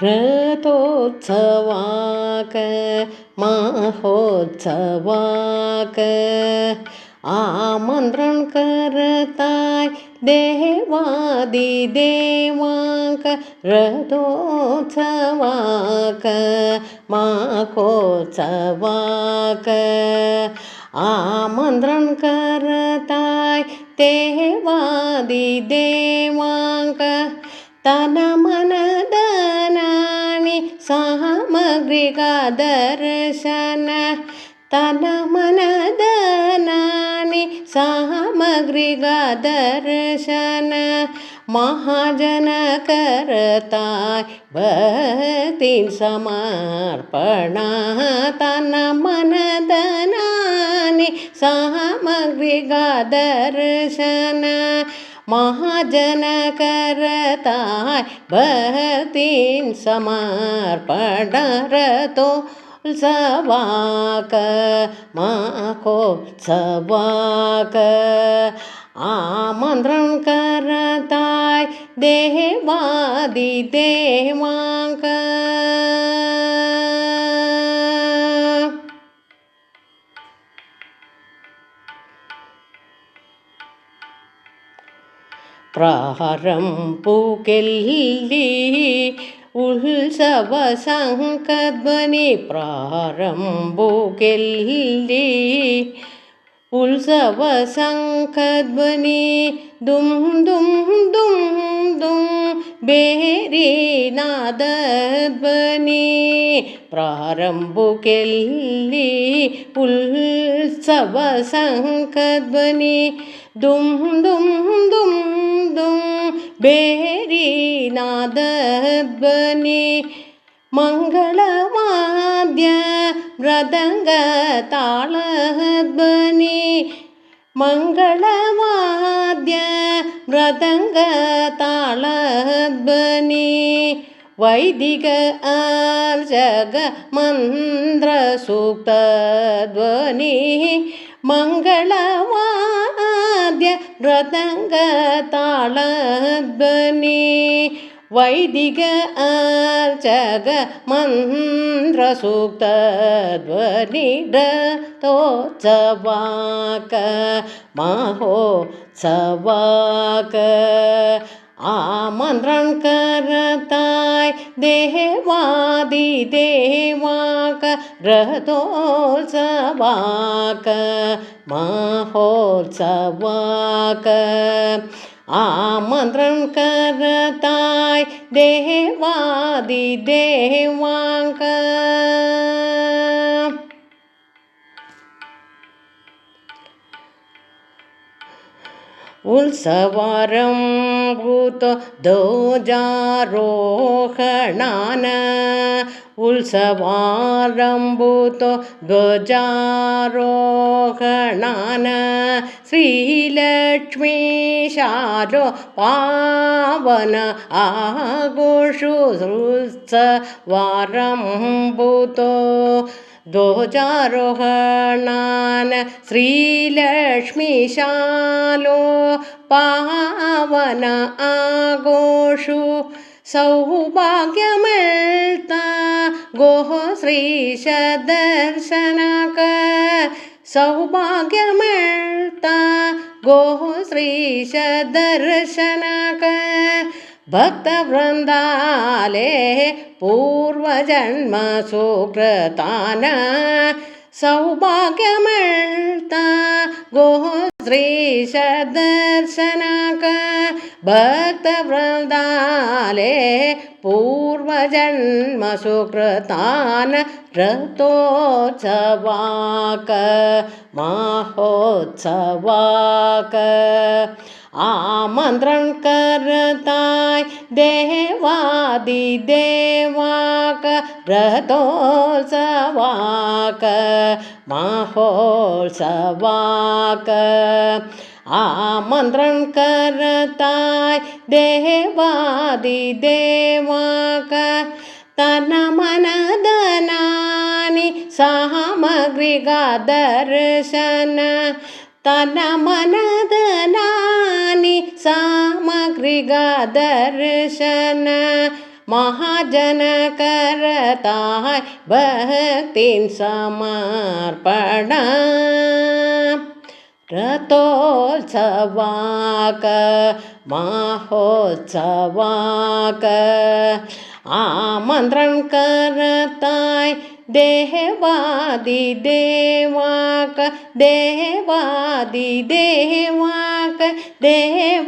रथोत्सवाक महोत्सवाक आमंत्रण करताय देवादिदेवांक रथोत्सवाक महोत्सवाक आमंत्रण करताय देवादिदेवांक तन मन धनानि सामग्रिका दर्शन तन मन धनानि सामग्रिका दर्शन महाजन करताय भक्ति समर्पणा तन मन धनानि सामग्रिका दर्शन महाजन करताय भक्ति समर्पण रथोत्सवाक महोत्सवाक आमंत्रण करताय देवादिदेवांक प्रारंभुकेल्ली उत्सव शंखध्वनि प्रारंभुकेल्ली उत्सव शंखध्वनि दुम दुम दुम दुम बेरी नादध्वनि प्रारंभुकेल्ली उत्सव शंखध्वनि दुम दुम दुम दुम बेरी नादध्वनि मंगलवाद्य मृदंग तालध्वनि मंगलवाद्य मृदंग तालध्वनि वैदिक अर्चक मंत्र सूक्त ध्वनि मंगलवाद्य मृदंग तालध्वनि वैदिक अर्चक मंत्र सूक्त ध्वनि रथोत्सवाक महोत्सवाक आमंत्रण करताय देवादिदेवांक रथोत्सवाक महोत्सवाक आमंत्रण करताय देवादिदेवांक उत्सवारंभूत ध्वजारोहणान उत्सवारंभूत ध्वजारोहणान श्रीलक्ष्मी शारो पावन आघोषो उत्सवारंभूत ध्वजारोहणान श्रीलक्ष्मी शालो पावन आघोषु सौभाग्य मिळता गोह श्रीश दर्शनाक सौभाग्य मिळता गोह श्रीश दर्शनाक भक्तवृंदाले पूर्वजन्म सुकृतान सौभाग्य मिळता गोह श्रीश दर्शनाक भक्तवृंदाले पूर्वजन्म सुकृतान रथोत्सवाक महोत्सवाक आमंत्रण करताय देवादिदेवांक रथोत्सवाक महोत्सवाक आमंत्रण करताय देवादिदेवांक तन मन धनानि सामग्रिका दर्शन तन मन धनानि सामग्रिका दर्शन महाजन करताय भक्तीन समर्पण रथोत्सवाक महोत्सवाक आमंत्रण करताय देवादिदेवाक देवादिदेवाक देवादिदेवाक